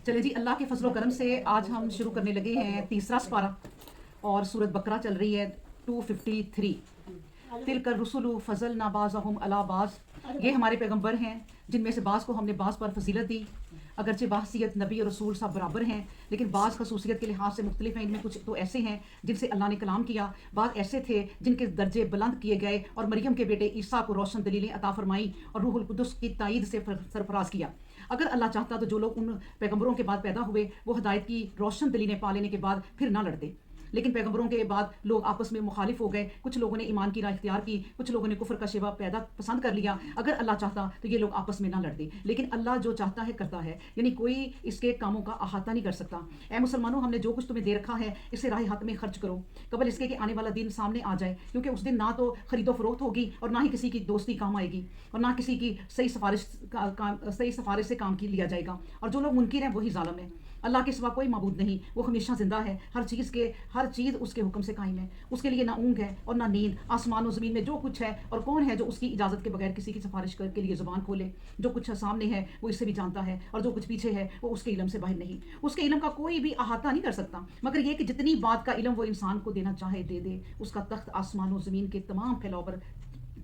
چلے جی، اللہ کے فضل و کرم سے آج ہم شروع کرنے لگے ہیں تیسرا سپارہ، اور سورۃ بقرہ چل رہی ہے 253۔ تلک الرسل فضلنا بعضهم علی بعض، یہ ہمارے پیغمبر ہیں جن میں سے بعض کو ہم نے بعض پر فضیلت دی، اگرچہ بحیثیت نبی اور رسول سب برابر ہیں، لیکن بعض خصوصیت کے لحاظ سے مختلف ہیں۔ ان میں کچھ تو ایسے ہیں جن سے اللہ نے کلام کیا، بعض ایسے تھے جن کے درجے بلند کیے گئے، اور مریم کے بیٹے عیسیٰ کو روشن دلیلیں عطا فرمائیں اور روح القدس کی تائید سے سرفراز کیا۔ اگر اللہ چاہتا تو جو لوگ ان پیغمبروں کے بعد پیدا ہوئے وہ ہدایت کی روشن دلیلیں پا لینے کے بعد پھر نہ لڑتے، لیکن پیغمبروں کے بعد لوگ آپس میں مخالف ہو گئے، کچھ لوگوں نے ایمان کی راہ اختیار کی، کچھ لوگوں نے کفر کا شیوہ پسند کر لیا۔ اگر اللہ چاہتا تو یہ لوگ آپس میں نہ لڑتے، لیکن اللہ جو چاہتا ہے کرتا ہے، یعنی کوئی اس کے کاموں کا احاطہ نہیں کر سکتا۔ اے مسلمانوں، ہم نے جو کچھ تمہیں دے رکھا ہے اسے راہ حق میں خرچ کرو، قبل اس کے کہ آنے والا دن سامنے آ جائے، کیونکہ اس دن نہ تو خرید و فروخت ہوگی اور نہ ہی کسی کی دوستی کام آئے گی، اور نہ کسی کی صحیح سفارش سے کام کی لیا جائے گا، اور جو لوگ منکر ہیں وہی ظالم ہیں۔ اللہ کے سوا کوئی معبود نہیں، وہ ہمیشہ زندہ ہے، ہر چیز اس کے حکم سے قائم ہے، اس کے لیے نہ اونگ ہے اور نہ نیند، آسمان و زمین میں جو کچھ ہے، اور کون ہے جو اس کی اجازت کے بغیر کسی کی سفارش کے لیے زبان کھولے؟ جو کچھ سامنے ہے وہ اس سے بھی جانتا ہے، اور جو کچھ پیچھے ہے وہ اس کے علم سے باہر نہیں۔ اس کے علم کا کوئی بھی احاطہ نہیں کر سکتا، مگر یہ کہ جتنی بات کا علم وہ انسان کو دینا چاہے دے دے۔ اس کا تخت آسمان و زمین کے تمام پھیلاؤ پر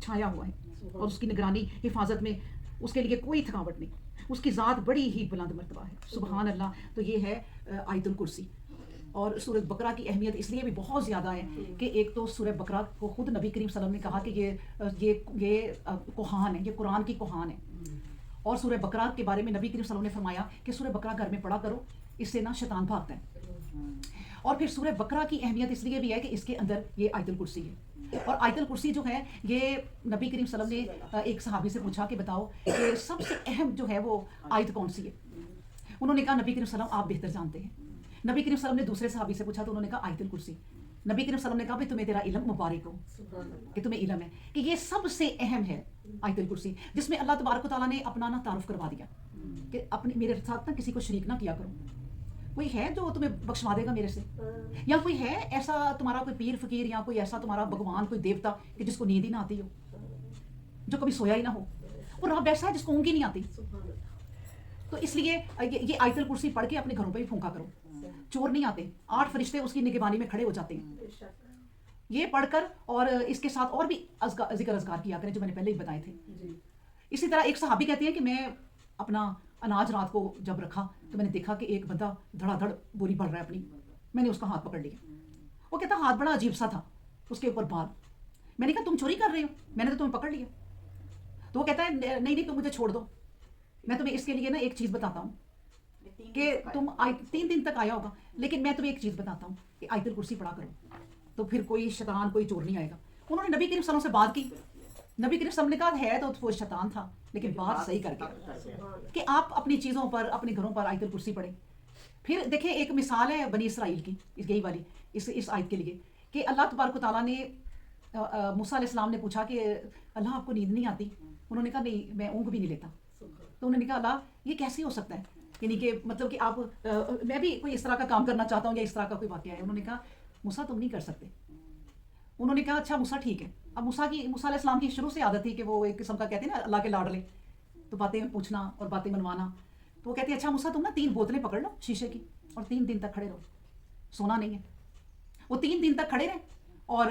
چھایا ہوا ہے، اور اس کی نگرانی حفاظت میں اس کے لیے کوئی تھکاوٹ نہیں۔ اس کی ذات بڑی ہی بلند مرتبہ ہے، سبحان اللہ۔ تو یہ ہے آیت الکرسی۔ اور سورۃ بقرہ کی اہمیت اس لیے بھی بہت زیادہ ہے کہ ایک تو سورۃ بقرہ کو خود نبی کریم صلی اللہ علیہ وسلم نے کہا کہ یہ کوہان ہے، یہ قرآن کی کوہان ہے، اور سورۃ بقرہ کے بارے میں نبی کریم صلی اللہ علیہ وسلم نے فرمایا کہ سورۃ بقرہ گھر میں پڑھا کرو، اس سے نہ شیطان بھاگتا ہے۔ اور پھر سورۃ بقرہ کی اہمیت اس لیے بھی ہے کہ اس کے اندر یہ آیت الکرسی ہے، اور آیت الکرسی جو ہے یہ نبی کریم صلی اللہ علیہ وسلم نے ایک صحابی سے پوچھا کہ بتاؤ کہ سب سے اہم جو ہے وہ آیت کون سی ہے؟ انہوں نے کہا نبی کریم صلی اللہ علیہ وسلم آپ بہتر جانتے ہیں۔ نبی کریم صلی اللہ علیہ وسلم نے دوسرے صحابی سے پوچھا تو انہوں نے کہا آیت الکرسی۔ نبی کریم صلی اللہ علیہ وسلم نے کہا تمہیں تیرا علم مبارک ہو کہ تمہیں علم ہے کہ یہ سب سے اہم ہے آیت الکرسی، جس میں اللہ تبارک و تعالیٰ نے اپنا نا تعارف کروا دیا کہ میرے ساتھ نا کسی کو شریک نہ کیا کرو۔ کوئی ہے جو تمہیں بخشوا دے گا میرے سے؟ یا کوئی ہے ایسا تمہارا کوئی پیر فقیر یا کوئی ایسا تمہارا بھگوان، کوئی دیوتا کہ جس کو نیند ہی نہ آتی ہو، جو کبھی سویا ہی نہ ہو؟ اور رب ایسا ہے جس کو اونگ ہی نہیں آتی۔ تو اس لیے یہ آیت الکرسی پڑھ کے اپنے گھروں پہ بھی پھونکا کرو، چور نہیں آتے، 8 فرشتے اس کی نگہبانی میں کھڑے ہو جاتے ہیں۔ یہ پڑھ کر اور اس کے ساتھ اور بھی ذکر اذکار کیا کریں جو میں نے پہلے ہی بتائے تھے۔ اسی طرح ایک صحابی کہتے ہیں کہ میں اپنا اناج رات کو جب رکھا تو میں نے دیکھا کہ ایک بندہ دھڑا دھڑ بوری بھر رہا ہے اپنی، میں نے اس کا ہاتھ پکڑ لیا۔ وہ کہتا ہاتھ بڑا عجیب سا تھا، اس کے اوپر بال۔ میں نے کہا تم چوری کر رہے ہو؟ میں نے تو تمہیں پکڑ لیا۔ تو وہ کہتا ہے نہیں تم مجھے چھوڑ دو، میں تمہیں اس کے لیے نا ایک چیز بتاتا ہوں کہ تم 3 دن تک آیا ہوگا، لیکن میں تمہیں ایک چیز بتاتا ہوں کہ آیت الکرسی پڑھا کرو، تو پھر کوئی شیطان کوئی چور نہیں آئے گا۔ انہوں نے نبی کریم صلی اللہ علیہ وسلم سے بات کی، نبی کریم صلی اللہ علیہ وسلم نے کہا ہے تو وہ شیطان تھا لیکن بات صحیح کر گیا کہ آپ اپنی چیزوں پر اپنے گھروں پر آیت الکرسی پڑھیں۔ پھر دیکھیں ایک مثال ہے بنی اسرائیل کی، یہی والی اس آیت کے لیے کہ اللہ تبارک و تعالیٰ نے موسیٰ علیہ السلام نے پوچھا کہ اللہ آپ کو نیند نہیں آتی؟ انہوں نے کہا نہیں میں اونگ بھی نہیں لیتا۔ تو انہوں نے کہا اللہ یہ کیسے ہو سکتا ہے، یعنی کہ مطلب کہ آپ میں بھی کوئی اس طرح کا کام کرنا چاہتا ہوں یا اس طرح کا کوئی واقعہ ہے۔ انہوں نے کہا موسیٰ تم نہیں کر سکتے۔ انہوں نے کہا اچھا موسیٰ ٹھیک ہے۔ اب موسیٰ علیہ السلام کی شروع سے عادت تھی کہ وہ ایک قسم کا کہتے ہیں نا اللہ کے لاڈلے، تو باتیں پوچھنا اور باتیں منوانا۔ تو وہ کہتے ہیں اچھا موسیٰ تم نا 3 بوتلیں پکڑ لو شیشے کی اور 3 دن تک کھڑے رہو، سونا نہیں ہے۔ وہ 3 دن تک کھڑے رہے، اور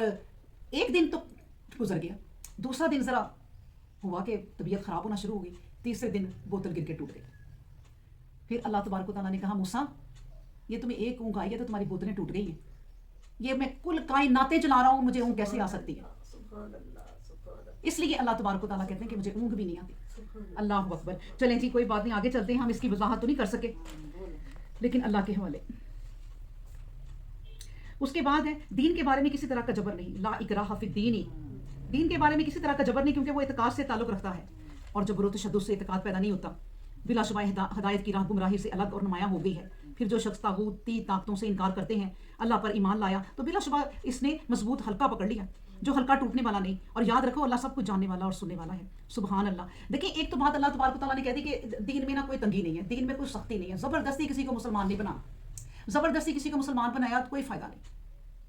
ایک دن تو گزر گیا، دوسرا دن ذرا ہوا کہ طبیعت خراب ہونا شروع ہو گئی، تیسرے دن بوتل گر کے ٹوٹ گئی۔ پھر اللہ تبارک و تعالیٰ نے کہا موسیٰ یہ تمہیں ایک اونگ آئی ہے تو تمہاری بوتلیں ٹوٹ گئی ہیں، یہ میں کل کائناتیں چلا رہا ہوں، مجھے اونگ کیسے آ سکتی ہے؟ اس لیے اللہ تبارک و تعالیٰ کہتے ہیں کہ مجھے اونگ بھی نہیں آتی۔ اللہ اکبر۔ چلیں جی کوئی بات نہیں، آگے چلتے ہیں، ہم اس کی وضاحت تو نہیں کر سکے لیکن اللہ کے حوالے۔ اس کے بعد ہے دین کے بارے میں کسی طرح کا جبر نہیں، لا اکراہ فی الدین، دین کے بارے میں کسی طرح کا جبر نہیں، کیونکہ وہ اعتقاد سے تعلق رکھتا ہے، اور جبر و تشدد سے اعتقاد پیدا نہیں ہوتا۔ بلا شبہ ہدایت کی راہ گمراہی سے الگ اور نمایاں ہو گئی ہے۔ پھر جو شخص طاغوتی طاقتوں سے انکار کرتے ہیں اللہ پر ایمان لایا تو بلا شبہ اس نے مضبوط حلقہ پکڑ لیا جو حلقہ ٹوٹنے والا نہیں، اور یاد رکھو اللہ سب کچھ جاننے والا اور سننے والا ہے، سبحان اللہ۔ دیکھیں ایک تو بات اللہ تبارک و تعالیٰ نے کہہ دی کہ دین میں نا کوئی تنگی نہیں ہے، دین میں کوئی سختی نہیں ہے، زبردستی کسی کو مسلمان نہیں بنانا، زبردستی کسی کو مسلمان بنایا تو کوئی فائدہ نہیں،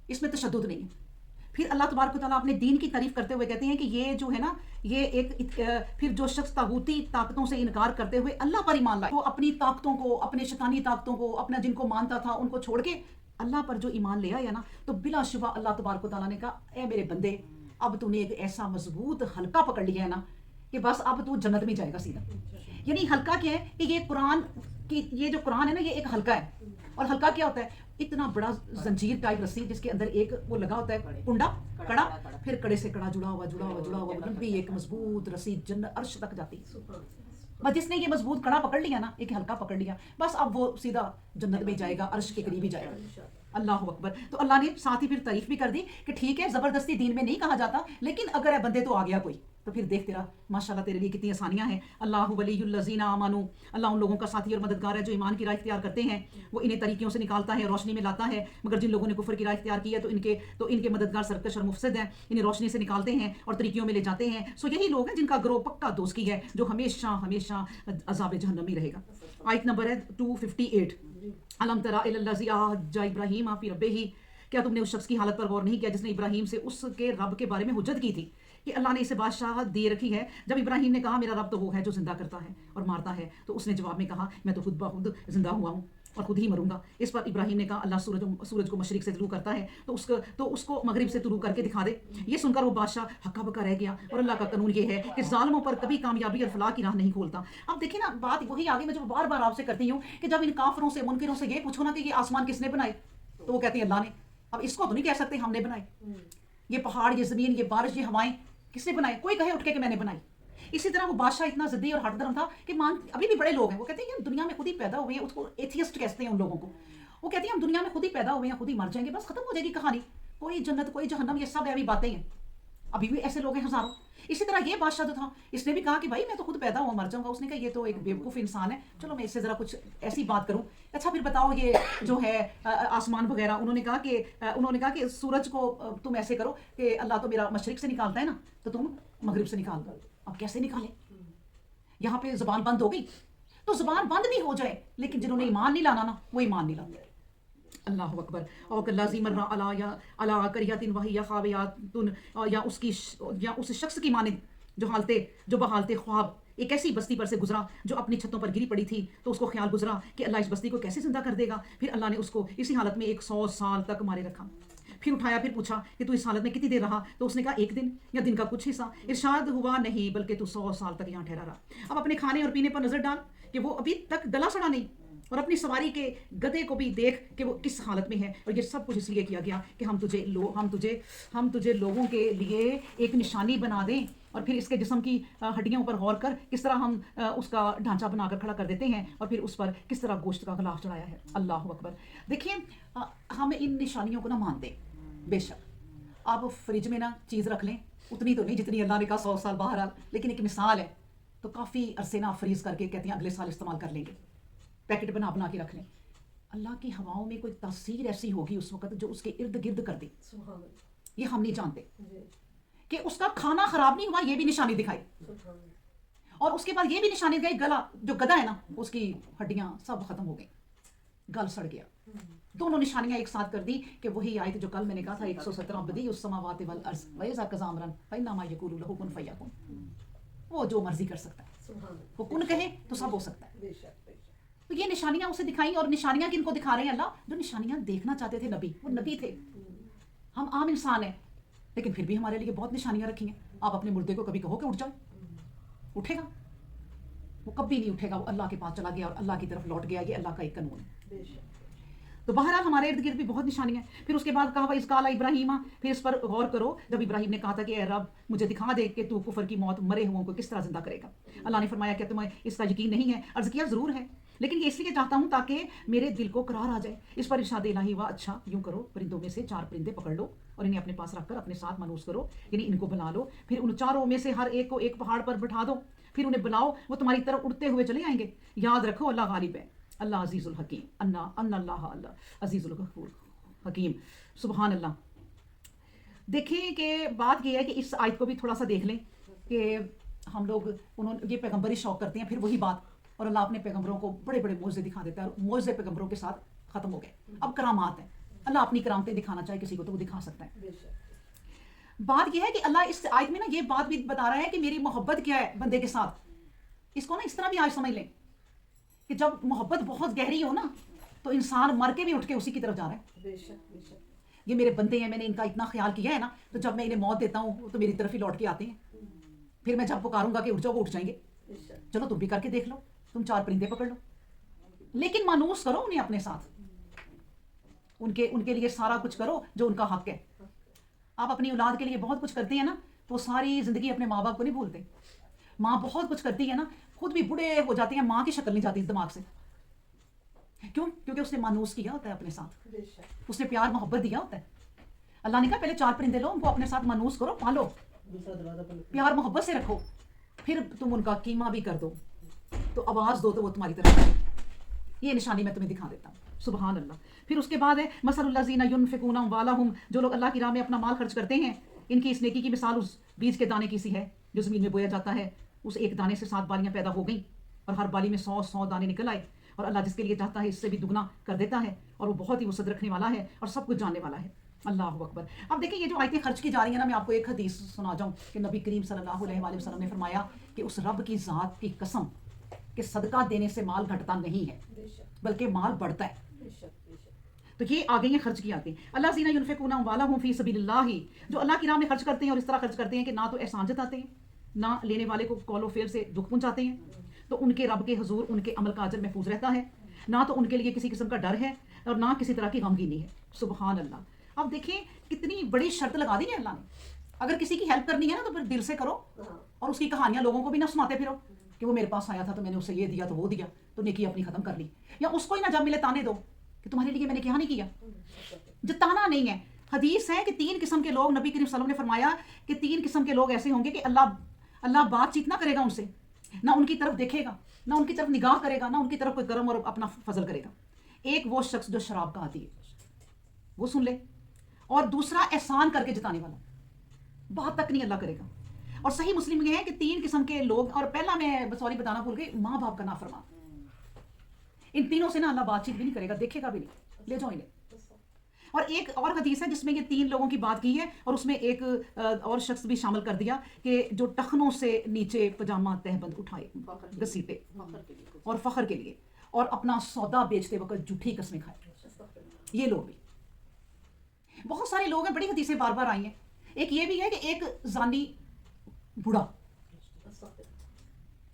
اس میں تشدد نہیں ہے۔ پھر اللہ تبارک و تعالیٰ اپنے دین کی تعریف کرتے ہوئے کہتے ہیں کہ یہ جو ہے نا یہ ایک پھر جو شخص طاغوتی طاقتوں سے انکار کرتے ہوئے اللہ پر ایمان لائے، وہ اپنی طاقتوں کو، اپنے شیطانی طاقتوں کو، اپنا جن کو مانتا تھا ان کو چھوڑ کے اللہ پر جو ایمان لے آیا نا، تو بلا شبہ اللہ تبارک و تعالیٰ نے کہا اے میرے بندے اب تو نے ایک ایسا مضبوط حلقہ پکڑ لیا ہے نا کہ بس اب تو جنت میں جائے گا سیدھا. یعنی حلقہ کیا ہے کہ یہ قرآن کی، یہ جو قرآن ہے نا یہ ایک حلقہ ہے. اور حلقہ کیا ہوتا ہے؟ اتنا بڑا زنجیر ٹائپ رسی جس کے اندر ایک وہ لگا ہوتا ہے کنڈا، کڑا، پھر کڑے سے کڑا جڑا ہوا لمبی ایک مضبوط رسی جنت عرش تک جاتی. بس جس نے یہ مضبوط کڑا پکڑ لیا نا، ایک حلقہ پکڑ لیا، بس اب وہ سیدھا جنت میں جائے گا، عرش کے قریب ہی جائے گا. اللہ اکبر. تو اللہ نے ساتھ ہی پھر تعریف بھی کر دی کہ ٹھیک ہے زبردستی دین میں نہیں کہا جاتا، لیکن اگر بندے تو آ گیا کوئی تو پھر دیکھ تیرا ماشاءاللہ تیرے لیے کتنی آسانیاں ہیں. اللہ ولی الذین آمنوا، اللہ ان لوگوں کا ساتھی اور مددگار ہے جو ایمان کی راہ اختیار کرتے ہیں. وہ انہیں طریقوں سے نکالتا ہے، روشنی میں لاتا ہے. مگر جن لوگوں نے کفر کی راہ اختیار کی ہے تو ان کے مددگار سرکش اور مفسد ہیں. انہیں روشنی سے نکالتے ہیں اور طریقوں میں لے جاتے ہیں. سو یہی لوگ ہیں جن کا گروہ پکا دوزخی ہے، جو ہمیشہ ہمیشہ عذاب جہنم میں رہے گا. آیت نمبر ہے 258. الم تری الی الذی حاج ابراہیم فی ربہ، کیا تم نے اس شخص کی حالت پر غور نہیں کیا جس نے ابراہیم سے اس کے رب کے بارے میں حجت کی تھی کہ اللہ نے اسے بادشاہت دے رکھی ہے. جب ابراہیم نے کہا میرا رب تو وہ ہے جو زندہ کرتا ہے اور مارتا ہے، تو اس نے جواب میں کہا میں تو خود بخود زندہ ہوا ہوں اور خود ہی مروں گا. اس پر ابراہیم نے کہا اللہ سورج کو مشرق سے طلوع کرتا ہے تو اس کو مغرب سے طلوع کر کے دکھا دے. یہ سن کر وہ بادشاہ ہکا بکا رہ گیا. اور اللہ کا قانون یہ ہے کہ ظالموں پر کبھی کامیابی اور فلاح کی راہ نہیں کھولتا. اب دیکھیں نا بات وہی آگے میں جو بار بار آپ سے کرتی ہوں کہ جب ان کافروں سے منکروں سے یہ پوچھو نا کہ یہ آسمان کس نے بنائے، تو وہ کہتے ہیں اللہ نے. اب اس کو تو نہیں کہہ سکتے ہم نے بنائے. یہ پہاڑ، یہ زمین، یہ بارش، یہ ہوائیں کس نے بنائے؟ کوئی کہے اٹھ کے کہ میں نے بنائی. اسی طرح وہ بادشاہ اتنا ضدی اور ہٹ درم تھا کہ ابھی بھی بڑے لوگ ہیں وہ کہتے ہیں کہ دنیا میں خود ہی پیدا ہوئے ہیں. اس کو ایتھیسٹ کہتے ہیں ان لوگوں کو. وہ کہتے ہیں ہم دنیا میں خود ہی پیدا ہوئے ہیں، خود ہی مر جائیں گے، بس ختم ہو جائے گی کہانی. کوئی جنت کوئی جہنم یہ سب ابھی باتیں ہیں. ابھی بھی ایسے لوگ ہیں ہزاروں. اسی طرح یہ بادشاہ جو تھا اس نے بھی کہا کہ بھائی میں تو خود پیدا ہوں مر جاؤں گا. اس نے کہا یہ تو ایک بیوقوف انسان ہے، چلو میں اس سے ذرا کچھ ایسی بات کروں. اچھا پھر بتاؤ یہ جو ہے آسمان وغیرہ، انہوں نے کہا کہ سورج کو تم ایسے کرو کہ اللہ تو میرا مشرق سے نکالتا ہے نا تو تم مغرب سے نکال دو. اب کیسے نکالیں؟ یہاں پہ زبان بند ہو گئی تو زبان بند بھی ہو جائے، لیکن جنہوں نے ایمان نہیں لانا نا وہ ایمان نہیں لاتے. اللہ اکبر. اور کلازی مرنا علی قریۃ وہی خاویۃ، یا اس شخص کی مانند جو بحالت خواب ایک ایسی بستی پر سے گزرا جو اپنی چھتوں پر گری پڑی تھی. تو اس کو خیال گزرا کہ اللہ اس بستی کو کیسے زندہ کر دے گا. پھر اللہ نے اس کو اسی حالت میں 100 سال تک مارے رکھا. پھر اٹھایا، پھر پوچھا کہ تو اس حالت میں کتنی دیر رہا؟ تو اس نے کہا 1 دن یا دن کا کچھ حصہ. ارشاد ہوا نہیں بلکہ تو 100 سال تک یہاں ٹھہرا رہا. اب اپنے کھانے اور پینے پر نظر ڈال کہ وہ ابھی تک گلا سڑا نہیں، اور اپنی سواری کے گدھے کو بھی دیکھ کہ وہ کس حالت میں ہے. اور یہ سب کچھ اس لیے کیا گیا کہ ہم تجھے لوگوں کے لیے ایک نشانی بنا دیں. اور پھر اس کے جسم کی ہڈیوں پر غور کر کس طرح ہم اس کا ڈھانچہ بنا کر کھڑا کر دیتے ہیں، اور پھر اس پر کس طرح گوشت کا غلاف چڑھایا ہے. اللہ اکبر. دیکھیں ہم ان نشانیوں کو نہ مان دیں. بے شک آپ فریج میں نا چیز رکھ لیں، اتنی تو نہیں جتنی اللہ نے کہا 100 سال باہر آ، لیکن ایک مثال ہے. تو کافی عرصے نا فریز کر کے کہتے ہیں اگلے سال استعمال کر لیں گے. پیکٹ بنا کے رکھ لیں. اللہ کی ہواؤں میں کوئی تاثیر ایسی ہوگی اس وقت جو اس کے ارد گرد کر دے. یہ ہم نہیں جانتے کہ اس کا کھانا خراب نہیں ہوا، یہ بھی نشانی دکھائی. اور اس کے بعد یہ بھی نشانی دکھائی گلا جو گدا ہے نا اس کی ہڈیاں سب ختم ہو گئی، گل سڑ گیا. دونوں نشانیاں ایک ساتھ کر دی کہ وہی آیت جو کل میں نے کہا تھا 117 بدیع السماوات والارض وَإِذَا قَضَىٰ أَمْرًا فَإِنَّمَا يَقُولُ لَهُ كُن فَيَكُن. وہ جو مرضی کر سکتا ہے، وہ کن کہے تو سب ہو سکتا ہے. تو یہ نشانیاں اسے دکھائیں. اور نشانیاں کن کو دکھا رہے ہیں اللہ؟ جو نشانیاں دیکھنا چاہتے تھے نبی، وہ نبی تھے. ہم عام انسان ہیں لیکن پھر بھی ہمارے لیے بہت نشانیاں رکھی ہیں. آپ اپنے مردے کو کبھی کہو کہ اٹھ جاؤ، اٹھے گا؟ وہ کبھی نہیں اٹھے گا. وہ اللہ کے پاس چلا گیا اور اللہ کی طرف لوٹ گیا. یہ اللہ کا ایک قانون ہے. تو بہرحال ہمارے ارد گرد بھی بہت نشانیاں ہیں. پھر اس کے بعد کہا وَإِذْ قَالَ إِبْرَاهِيمَ، پھر اس پر غور کرو جب ابراہیم نے کہا تھا کہ اے رب مجھے دکھا دے کہ تو کفر کی موت مرے ہوں کو کس طرح زندہ کرے گا. اللہ نے فرمایا کہ تمہیں اس کا یقین نہیں ہے. عرض کیا ضرور ہے، لیکن یہ اس لیے چاہتا ہوں تاکہ میرے دل کو قرار آ جائے. اس پر ارشاد الہی ہوا اچھا یوں کرو، پرندوں میں سے 4 پرندے پکڑ لو اور انہیں اپنے پاس رکھ کر اپنے ساتھ منوس کرو، یعنی ان کو بلا لو. پھر ان 4 میں سے ہر ایک کو ایک پہاڑ پر بٹھا دو، پھر انہیں بلاؤ، وہ تمہاری طرف اڑتے ہوئے چلے آئیں گے. یاد رکھو اللہ غالب ہے، اللہ عزیز الحکیم، اللہ عزیز الغفور حکیم. سبحان اللہ. دیکھیں کہ بات یہ ہے کہ اس آیت کو بھی تھوڑا سا دیکھ لیں کہ ہم لوگ یہ پیغمبری شوق کرتے ہیں. پھر وہی بات، اور اللہ اپنے پیغمبروں کو بڑے بڑے معجزے دکھا دیتا ہے، اور معجزے پیغمبروں کے ساتھ ختم ہو گئے. اب کرامات ہیں. اللہ اپنی کرامتیں دکھانا چاہے کسی کو تو وہ دکھا سکتا ہے. بات یہ ہے کہ اللہ اس آیت میں نا یہ بات بھی بتا رہا ہے کہ میری محبت کیا ہے بندے کے ساتھ. اس کو نا اس طرح بھی آج سمجھ لیں کہ جب محبت بہت گہری ہو نا تو انسان مر کے بھی اٹھ کے اسی کی طرف جا رہا ہے. بے شک بے شک. یہ میرے بندے ہیں, میں نے ان کا اتنا خیال کیا ہے نا, تو جب میں انہیں موت دیتا ہوں تو میری طرف ہی لوٹ کے آتے ہیں. پھر میں جب پکاروں گا کہ اٹھ جاؤ, وہ اٹھ جائیں گے. چلو تم بھی کر کے دیکھ لو, تم 4 پرندے پکڑ لو, لیکن مانوس کرو انہیں اپنے ساتھ, ان کے لیے سارا کچھ کرو جو ان کا حق ہے. آپ اپنی اولاد کے لیے بہت کچھ کرتے ہیں نا, تو ساری زندگی اپنے ماں باپ کو نہیں بھولتے. ماں بہت کچھ کرتی ہے نا, خود بھی بوڑھے ہو جاتے ہیں, ماں کی شکل نہیں جاتی اس دماغ سے. کیوں؟ کیونکہ اس نے مانوس کیا ہوتا ہے اپنے ساتھ, اس نے پیار محبت دیا ہوتا ہے. اللہ نے کہا پہلے 4 پرندے لو, ان کو اپنے ساتھ مانوس کرو, پالو, پیار محبت سے رکھو, پھر تم ان کا قیمہ بھی کر دو, تو آواز دو تو وہ تمہاری طرف آئے. یہ نشانی میں تمہیں دکھا دیتا ہوں. سبحان اللہ. پھر اس کے بعد ہے مثل الذین ینفقون اموالہم, جو لوگ اللہ کی راہ میں اپنا مال خرچ کرتے ہیں, ان کی اس نیکی کی مثال اس بیج کے دانے کی سی ہے جو زمین میں بویا جاتا ہے. اس ایک دانے سے 7 بالیاں پیدا ہو گئیں, اور ہر بالی میں 100 دانے نکل آئے, اور اللہ جس کے لیے چاہتا ہے اس سے بھی دگنا کر دیتا ہے, اور وہ بہت ہی وسعت رکھنے والا ہے اور سب کچھ جاننے والا ہے. اللہ اکبر. اب دیکھیں یہ جو آیتیں خرچ کی جا رہی ہیں نا, میں آپ کو ایک حدیث سنا جاؤں کہ نبی کریم صلی اللہ علیہ وآلہ وسلم نے فرمایا کہ اس رب کی ذات کی قسم کہ صدقہ دینے سے مال گھٹتا نہیں ہے بلکہ مال بڑھتا ہے. تو یہ آگے یہ خرچ کی آتی ہیں. اللہ زینہ ینفقون اموالہم فی سبیل اللہ, جو اللہ کی راہ میں خرچ کرتے ہیں اور اس طرح خرچ کرتے ہیں کہ نہ تو احسان جتاتے ہیں, نہ لینے والے کو قول و فعل سے دکھ پہنچاتے ہیں, تو ان کے رب کے حضور ان کے عمل کا اجر محفوظ رہتا ہے, نہ تو ان کے لیے کسی قسم کا ڈر ہے اور نہ کسی طرح کی غمگینی ہے. سبحان اللہ. اب دیکھیں کتنی بڑی شرط لگا دی ہے اللہ نے. اگر کسی کی ہیلپ کرنی ہے نا تو پھر دل سے کرو, اور اس کی کہانیاں لوگوں کو بھی نہ سناتے پھرو کہ وہ میرے پاس آیا تھا تو میں نے اسے یہ دیا تو وہ دیا تو نیکی اپنی ختم کر لی, یا اس کو ہی نہ جب ملے تانے دو کہ تمہارے لیے میں نے کیا نہیں کیا. جتانا نہیں ہے. حدیث ہے کہ 3 قسم کے لوگ, نبی کریم صلی اللہ علیہ وسلم نے فرمایا کہ 3 قسم کے لوگ ایسے ہوں گے کہ اللہ بات چیت نہ کرے گا ان سے, نہ ان کی طرف دیکھے گا, نہ ان کی طرف نگاہ کرے گا, نہ ان کی طرف کوئی کرم اور اپنا فضل کرے گا. ایک وہ شخص جو شراب کا عادی ہے, وہ سن لے, اور دوسرا احسان کر کے جتانے والا, بات تک نہیں اللہ کرے گا. اور صحیح مسلم میں یہ ہے کہ 3 قسم کے لوگ, اور پہلا میں سوری بتانا بھول گئی, ماں باپ کا نافرمان. ان تینوں سے نا اللہ بات چیت بھی نہیں کرے گا, دیکھے گا بھی نہیں, لے جاؤ انہیں. اور ایک اور حدیث ہے جس میں یہ 3 لوگوں کی بات کی ہے, اور اس میں ایک اور شخص بھی شامل کر دیا کہ جو ٹخنوں سے نیچے پجامہ تہبند اٹھائے گھسیٹے اور فخر کے لیے, اور اپنا سودا بیچتے وقت جھوٹی قسمیں کھائے. یہ لوگ بھی بہت سارے لوگ ہیں, بڑی حدیثیں بار بار آئی ہیں. ایک یہ بھی ہے کہ ایک زانی بوڑھا,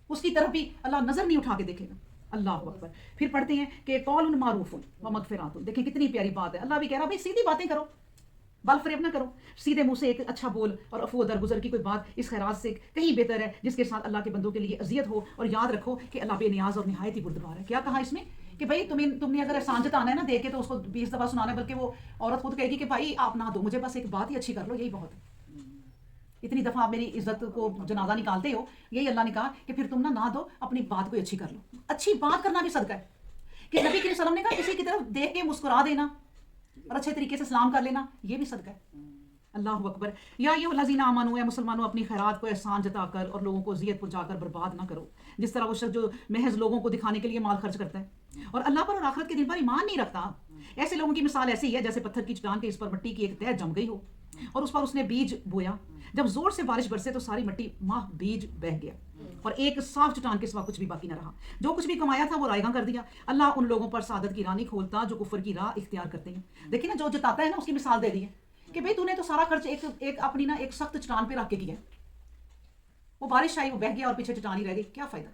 اس کی طرف بھی اللہ نظر نہیں اٹھا کے دیکھے گا. اللہ اکبر. پھر پڑھتے ہیں کہ قول معروف و مغفرات. دیکھیں کتنی پیاری بات ہے. اللہ بھی کہہ رہا بھائی سیدھی باتیں کرو, بل فریب نہ کرو, سیدھے منہ سے ایک اچھا بول اور عفو درگزر کی کوئی بات اس خیرات سے کہیں بہتر ہے جس کے ساتھ اللہ کے بندوں کے لیے اذیت ہو. اور یاد رکھو کہ اللہ بے نیاز اور نہایت ہی بردبار ہے. کیا کہا اس میں کہ بھائی تم نے اگر احسان جتانا ہے نا دیکھ کے تو اس کو 20 دفعہ سنانا ہے, بلکہ وہ عورت خود کہے گی کہ بھائی آپ نہ دو, مجھے بس ایک بات ہی اچھی کر لو, یہی بہت ہے. اتنی دفعہ آپ میری عزت کو جنازہ نکالتے ہو, یہی اللہ نے کہا کہ پھر تم نہ دو, اپنی بات کو اچھی کر لو. اچھی بات کرنا بھی صدقہ ہے. کہ نبی کریم صلی اللہ علیہ وسلم نے کہا کسی کی طرف دیکھ کے مسکرا دینا اور اچھے طریقے سے سلام کر لینا, یہ بھی صدقہ ہے. اللہ اکبر. یا یہ الذین آمنوا, یا مسلمانوں اپنی خیرات کو احسان جتا کر اور لوگوں کو اذیت پہنچا کر برباد نہ کرو, جس طرح وہ شخص جو محض لوگوں کو دکھانے کے لیے مال خرچ کرتا ہے اور اللہ پر اور آخرت کے دن پر ایمان نہیں رکھتا. ایسے لوگوں کی مثال ایسی ہے جیسے پتھر کی چٹان کے اس پر مٹی کی ایک تہ جم گئی ہو اور اس پر اس نے بیج بویا. جب زور سے بارش برسے تو ساری مٹی ماہ بیج بہہ گیا اور ایک صاف چٹان کے سوا کچھ بھی باقی نہ رہا. جو کچھ بھی کمایا تھا وہ رائیگاں کر دیا. اللہ ان لوگوں پر سعادت کی راہ نہیں کھولتا جو کفر کی راہ اختیار کرتے ہیں. دیکھیں نا, جو جتاتا ہے نا اس کی مثال دے دی ہے کہ بھئی تو نے تو سارا خرچ ایک اپنی نا ایک سخت چٹان پہ رکھ کے کیا, وہ بارش آئی وہ بہہ گیا اور پیچھے چٹان ہی رہ گئی, کیا فائدہ.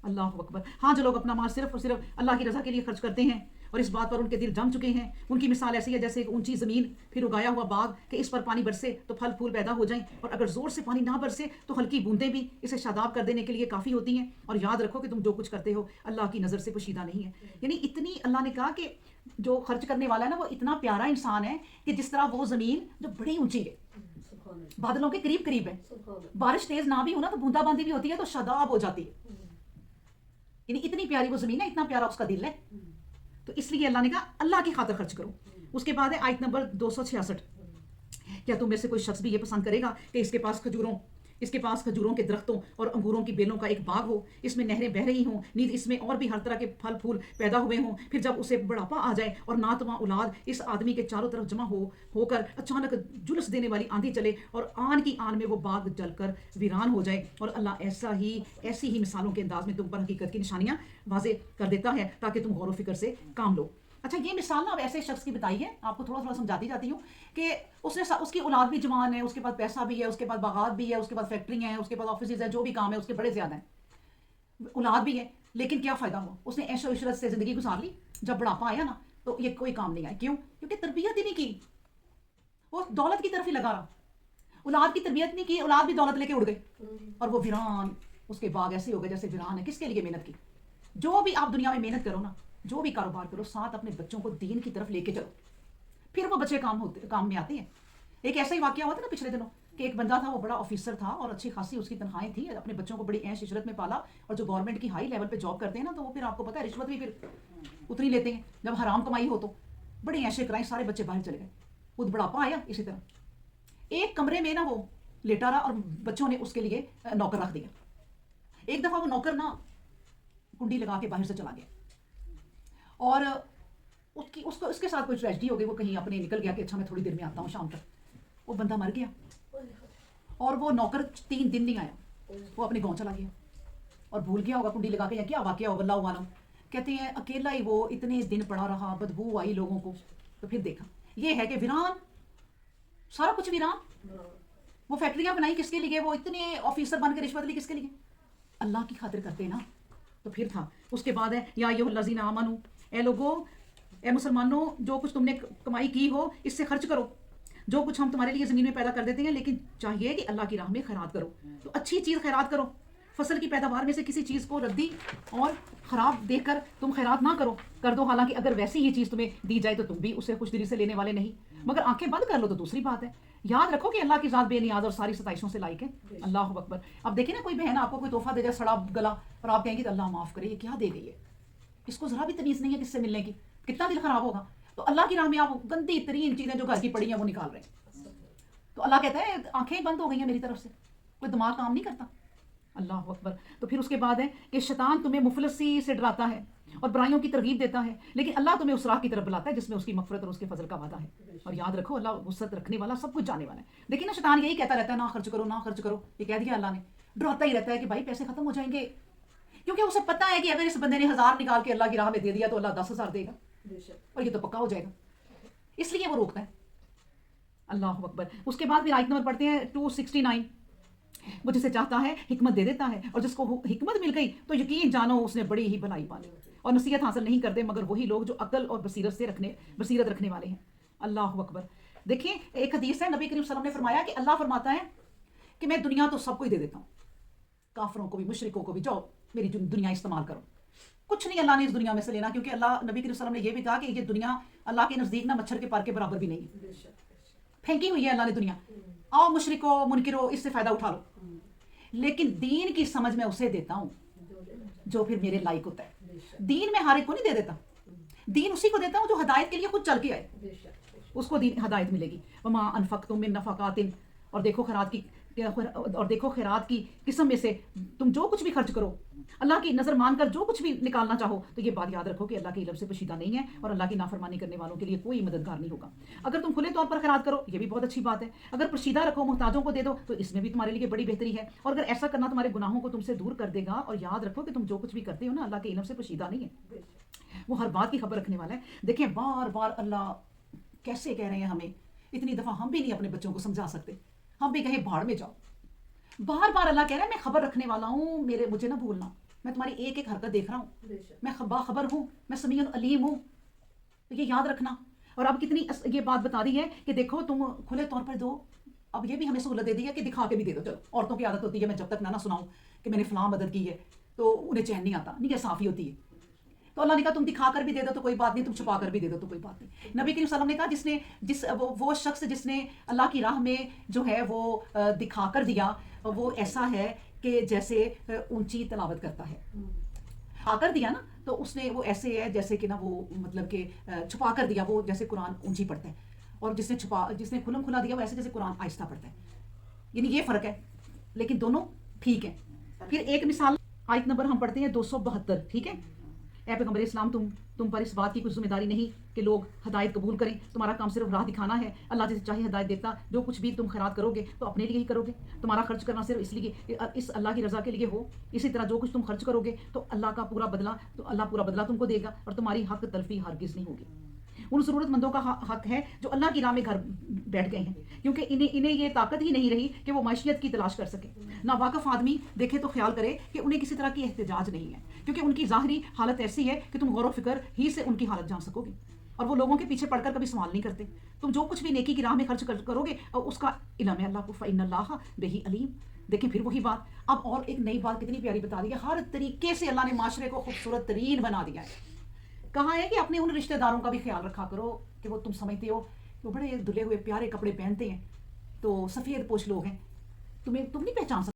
اللہ اکبر. ہاں جو لوگ اپنا مال صرف اور صرف اللہ کی رضا کے لیے خرچ کرتے ہیں اور اس بات پر ان کے دل جم چکے ہیں, ان کی مثال ایسی ہے جیسے ایک اونچی زمین پھر اگایا ہوا باغ کہ اس پر پانی برسے تو پھل پھول پیدا ہو جائیں, اور اگر زور سے پانی نہ برسے تو ہلکی بوندیں بھی اسے شاداب کر دینے کے لیے کافی ہوتی ہیں. اور یاد رکھو کہ تم جو کچھ کرتے ہو اللہ کی نظر سے پوشیدہ نہیں ہے. یعنی اتنی اللہ نے کہا کہ جو خرچ کرنے والا ہے نا وہ اتنا پیارا انسان ہے کہ جس طرح وہ زمین جو بڑی اونچی ہے, بادلوں کے قریب قریب ہے, بارش تیز نہ بھی ہونا تو بوندا باندی بھی ہوتی ہے تو شاداب ہو جاتی ہے. یعنی اتنی پیاری وہ زمین ہے, اتنا پیارا اس کا دل ہے. تو اس لیے اللہ نے کہا اللہ کی خاطر خرچ کرو. اس کے بعد ہے آیت نمبر 266. کیا تم میں سے کوئی شخص بھی یہ پسند کرے گا کہ اس کے پاس کھجوروں اس کے پاس کھجوروں کے درختوں اور انگوروں کی بیلوں کا ایک باغ ہو، اس میں نہریں بہہ رہی ہوں، نیز اس میں اور بھی ہر طرح کے پھل پھول پیدا ہوئے ہوں۔ پھر جب اسے بڑھاپا آ جائے اور ناتواں اولاد اس آدمی کے چاروں طرف جمع ہو کر اچانک جلس دینے والی آندھی چلے اور آن کی آن میں وہ باغ جل کر ویران ہو جائے، اور اللہ ایسی ہی مثالوں کے انداز میں تم پر حقیقت کی نشانیاں واضح کر دیتا ہے تاکہ تم غور و فکر سے کام لو۔ اچھا، یہ مثال نا اب ایسے شخص کی بتائی ہے، آپ کو تھوڑا تھوڑا سمجھاتی جاتی ہوں کہ اس کی اولاد بھی جوان ہے، اس کے پاس پیسہ بھی ہے، اس کے پاس باغات بھی ہے، اس کے پاس فیکٹری ہیں، اس کے پاس آفیسز ہیں، جو بھی کام ہے اس کے بڑے زیادہ ہیں، اولاد بھی ہے، لیکن کیا فائدہ ہوا؟ اس نے عیش و عشرت سے زندگی گزار لی، جب بڑھاپا آیا نا تو یہ کوئی کام نہیں آیا۔ کیوں؟ کیونکہ تربیت ہی نہیں کی، وہ دولت کی طرف ہی لگا رہا، اولاد کی تربیت نہیں کی، اولاد بھی دولت لے کے اڑ گئی اور وہ ویران، اس کے باغ ایسے ہو گئے جیسے ویران ہے۔ کس کے لیے محنت کی؟ جو بھی آپ دنیا میں محنت کرو نا، جو بھی کاروبار کرو، ساتھ اپنے بچوں کو دین کی طرف لے کے چلو، پھر وہ بچے کام میں آتے ہیں۔ ایک ایسا ہی واقعہ ہوا تھا نا پچھلے دنوں کہ ایک بندہ تھا، وہ بڑا آفیسر تھا اور اچھی خاصی اس کی تنخواہیں تھیں، اپنے بچوں کو بڑی عیش عشرت میں پالا، اور جو گورنمنٹ کی ہائی لیول پہ جاب کرتے ہیں نا تو وہ پھر آپ کو پتہ ہے رشوت بھی پھر اتنی لیتے ہیں، جب حرام کمائی ہو تو بڑی عیشیں کرائیں، سارے بچے باہر چلے گئے، خود بڑھاپا آیا اسی طرح۔ ایک کمرے میں نا وہ لیٹا رہا اور بچوں نے اس کے لیے نوکر رکھ دیا۔ ایک دفعہ وہ نوکر نا کنڈی لگا کے باہر سے چلا گیا، اور اس کے ساتھ کوئی ٹریجڈی ہو گئی، وہ کہیں اپنے نکل گیا کہ اچھا میں تھوڑی دیر میں آتا ہوں شام تک، وہ بندہ مر گیا، اور وہ نوکر 3 دن نہیں آیا، وہ اپنے گاؤں چلا گیا اور بھول گیا ہوگا کنڈی لگا کے، یا کیا واقعہ ہوگا اللہ عالم۔ کہتے ہیں اکیلا ہی وہ اتنے دن پڑا رہا، بدبو آئی لوگوں کو، تو پھر دیکھا یہ ہے کہ ویران، سارا کچھ ویران۔ وہ فیکٹریاں بنائی کس کے لیے؟ وہ اتنے آفیسر بن کے رشوت لی کس کے لیے؟ اللہ کی خاطر کرتے نا۔ تو پھر تھا اس کے بعد ہے یا ایھا الذین آمنو، اے لوگو، اے مسلمانوں، جو کچھ تم نے کمائی کی ہو اس سے خرچ کرو، جو کچھ ہم تمہارے لیے زمین میں پیدا کر دیتے ہیں، لیکن چاہیے کہ اللہ کی راہ میں خیرات کرو، تو اچھی چیز خیرات کرو۔ فصل کی پیداوار میں سے کسی چیز کو ردی اور خراب دیکھ کر تم خیرات نہ کر دو، حالانکہ اگر ویسی ہی چیز تمہیں دی جائے تو تم بھی اسے خوش دلی سے لینے والے نہیں، مگر آنکھیں بند کر لو تو دوسری بات ہے۔ یاد رکھو کہ اللہ کی ذات بے نیاز اور ساری ستائشوں سے لائق ہے۔ اللہ اکبر۔ اب دیکھیں نا، کوئی بہن آپ کو کوئی تحفہ دے جائے سڑا گلا، اور آپ کہیں گے تو اللہ معاف کرے، یہ کیا دے گئی ہے، اس کو ذرا بھی تمیز نہیں ہے کس سے ملنے کی، کتنا دل خراب ہوگا۔ تو اللہ کی راہ میں آپ گندی ترین چیزیں جو گھر کی پڑی ہیں وہ نکال رہے ہیں، تو اللہ کہتا ہے آنکھیں بند ہو گئی ہیں میری طرف سے، کوئی دماغ کام نہیں کرتا۔ اللہ اکبر۔ تو پھر اس کے بعد ہے کہ شیطان تمہیں مفلسی سے ڈراتا ہے اور برائیوں کی ترغیب دیتا ہے، لیکن اللہ تمہیں اس راہ کی طرف بلاتا ہے جس میں اس کی مغفرت اور اس کے فضل کا وعدہ ہے، اور یاد رکھو اللہ وسعت رکھنے والا، سب کچھ جانے والا ہے۔ دیکھیں نا، شیطان یہی کہتا رہتا ہے نہ خرچ کرو نہ خرچ کرو، یہ کہہ دیا اللہ نے، ڈراتا ہی رہتا ہے کہ بھائی پیسے ختم ہو جائیں گے، کیونکہ اسے پتہ ہے کہ اگر اس بندے نے 1000 نکال کے اللہ کی راہ میں دے دیا تو اللہ 10,000 دے گا، اور یہ تو پکا ہو جائے گا، اس لیے وہ روکتا ہے۔ اللہ اکبر۔ اس کے بعد پھر آیت نمبر پڑھتے ہیں 269، وہ جسے چاہتا ہے حکمت دے دیتا ہے، اور جس کو حکمت مل گئی تو یقین جانو اس نے بڑی ہی بھلائی پا لی، اور نصیحت حاصل نہیں کرتے مگر وہی لوگ جو عقل اور بصیرت رکھنے والے ہیں۔ اللہ اکبر۔ دیکھیں ایک حدیث ہے، نبی کریم صلی اللہ علیہ وسلم نے فرمایا کہ اللہ فرماتا ہے کہ میں دنیا تو سب کو ہی دے دیتا ہوں، کافروں کو بھی مشرکوں کو بھی، جاؤ میری دنیا استعمال کرو، کچھ نہیں اللہ نے اس دنیا میں سے لینا، کیونکہ اللہ، نبی کریم صلی اللہ علیہ وسلم نے یہ بھی کہا کہ یہ دنیا اللہ کے نزدیک نہ مچھر کے پر کے برابر بھی نہیں ہے، پھینکی ہوئی ہے اللہ نے دنیا، آؤ مشرکو منکرو اس سے فائدہ اٹھا لو، لیکن دین کی سمجھ میں اسے دیتا ہوں جو پھر میرے لائق ہوتا ہے۔ دین میں ہر ایک کو نہیں دے دیتا، دین اسی کو دیتا ہوں جو ہدایت کے لیے خود چل کے آئے، اس کو دین ہدایت ملے گی۔ وما انفقتم من نفقات، اور دیکھو خیرات کی قسم میں سے تم جو کچھ بھی خرچ کرو، اللہ کی نظر مان کر جو کچھ بھی نکالنا چاہو، تو یہ بات یاد رکھو کہ اللہ کے علم سے پوشیدہ نہیں ہے، اور اللہ کی نافرمانی کرنے والوں کے لیے کوئی مددگار نہیں ہوگا۔ اگر تم کھلے طور پر خیرات کرو یہ بھی بہت اچھی بات ہے، اگر پوشیدہ رکھو، محتاجوں کو دے دو، تو اس میں بھی تمہارے لیے بڑی بہتری ہے، اور اگر ایسا کرنا تمہارے گناہوں کو تم سے دور کر دے گا، اور یاد رکھو کہ تم جو کچھ بھی کرتے ہو نا اللہ کے علم سے پوشیدہ نہیں ہے، وہ ہر بات کی خبر رکھنے والا ہے۔ دیکھیں بار بار اللہ کیسے کہہ رہے ہیں ہمیں، اتنی دفعہ ہم بھی نہیں اپنے بچوں کو سمجھا سکتے، ہم بھی کہیں بھاڑ میں جاؤ، بار بار اللہ کہہ رہا ہے میں خبر رکھنے والا ہوں، مجھے نہ بھولنا، میں تمہاری ایک ایک حرکت دیکھ رہا ہوں، میں باخبر ہوں، میں سمیع علیم ہوں، یہ یاد رکھنا۔ اور اب کتنی یہ بات بتا دی ہے کہ دیکھو تم کھلے طور پر دو، اب یہ بھی ہمیں سہولت دے دی ہے کہ دکھا کے بھی دے دو، چلو عورتوں کی عادت ہوتی ہے میں جب تک نہ سناؤں کہ میں نے فلاں مدد کی ہے تو انہیں چین نہیں آتا، نہیں صافی ہوتی ہے، تو اللہ نے کہا تم دکھا کر بھی دے دو تو کوئی بات نہیں، تم چھپا کر بھی دے دو تو کوئی بات نہیں۔ نبی کریم صلی اللہ علیہ وسلم نے کہا وہ شخص جس نے اللہ کی راہ میں جو ہے وہ دکھا کر دیا، وہ ایسا ہے کہ جیسے اونچی تلاوت کرتا ہے، آ کر دیا نا تو اس نے وہ ایسے ہے جیسے کہ نا وہ مطلب کہ چھپا کر دیا، وہ جیسے قرآن اونچی پڑھتا ہے، اور جس نے کھلم کھلا دیا وہ ایسے جیسے قرآن آہستہ پڑھتا ہے، یعنی یہ فرق ہے۔ لیکن دونوں ٹھیک ہیں. پھر ایک مثال آیت نمبر ہم پڑھتے ہیں 272. ٹھیک ہے. اے پیغمبر اسلام تم پر اس بات کی کوئی ذمہ داری نہیں کہ لوگ ہدایت قبول کریں. تمہارا کام صرف راہ دکھانا ہے. اللہ جسے چاہے ہدایت دیتا. جو کچھ بھی تم خیرات کرو گے تو اپنے لیے ہی کرو گے. تمہارا خرچ کرنا صرف اس لیے اس اللہ کی رضا کے لیے ہو. اسی طرح جو کچھ تم خرچ کرو گے تو اللہ پورا بدلہ تم کو دے گا اور تمہاری حق تلفی ہرگز نہیں ہوگی. ان ضرورت مندوں کا حق ہے جو اللہ کی راہ میں گھر بیٹھ گئے ہیں کیونکہ انہیں یہ طاقت ہی نہیں رہی کہ وہ معیشت کی تلاش کر سکیں. ناواقف آدمی دیکھے تو خیال کرے کہ انہیں کسی طرح کی احتجاج نہیں ہے کیونکہ ان کی ظاہری حالت ایسی ہے کہ تم غور و فکر ہی سے ان کی حالت جان سکو گے. اور وہ لوگوں کے پیچھے پڑھ کر کبھی سوال نہیں کرتے. تم جو کچھ بھی نیکی کی راہ میں خرچ کرو گے اس کا علم ہے اللہ کو. فإن اللہ بہ علیم. دیکھیں پھر وہی بات. اب اور ایک نئی بات کتنی پیاری بتا دی ہے. ہر طریقے سے اللہ نے معاشرے کو خوبصورت ترین بنا دیا ہے. کہا ہے کہ اپنے ان رشتہ داروں کا بھی خیال رکھا کرو کہ وہ تم سمجھتے ہو وہ بڑے دھلے ہوئے پیارے کپڑے پہنتے ہیں تو سفید پوش لوگ ہیں. تم نہیں پہچان سکتے.